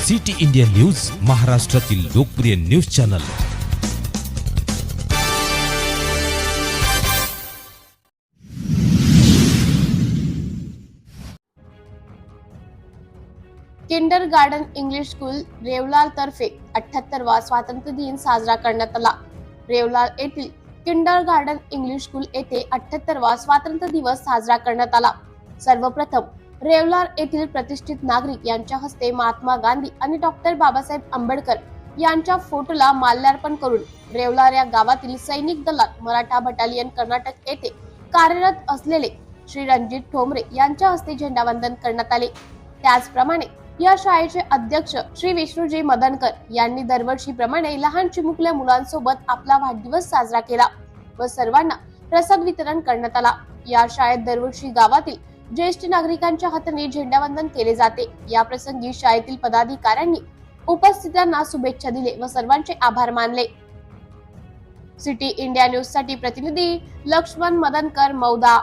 City India news, महाराष्ट्रातील लोकप्रिय news channel. Kindergarten English school Revlal तर्फे 78वा स्वातंत्र्य दिन साजरा करण्यात आला। रेवलाल येथील किंडर गार्डन इंग्लिश स्कूल येथे 78वा स्वातंत्र्य दिवस साजरा करण्यात आला। सर्वप्रथम रेवलाल येथील प्रतिष्ठित नागरिक यांच्या हस्ते महात्मा गांधी आणि डॉक्टर बाबासाहेब आंबेडकर यांच्या फोटोला माल्यार्पण करून रेवलाल या गावातील सैनिक दलात मराठा बटालियन कर्नाटक येथे कार्यरत असलेले श्री रणजित ठोंबरे यांच्या हस्ते झेंडावंदन करण्यात आले। त्याचप्रमाणे या शाळेचे अध्यक्ष श्री विष्णुजी मदनकर यांनी दरवर्षीप्रमाणे लहान चिमुकल्या मुलांसोबत आपला वाढदिवस साजरा केला व सर्वांना प्रसाद वितरण करण्यात आला। या शाळेत दरवर्षी गावातील ज्येष्ठ नागरिकांच्या हाताने झेंडावंदन केले जाते। या प्रसंगी शाळेतील पदाधिकाऱ्यांनी उपस्थितांना शुभेच्छा दिले व सर्वांचे आभार मानले। सिटी इंडिया न्यूज साठी प्रतिनिधी लक्ष्मण मदनकर, मौदा।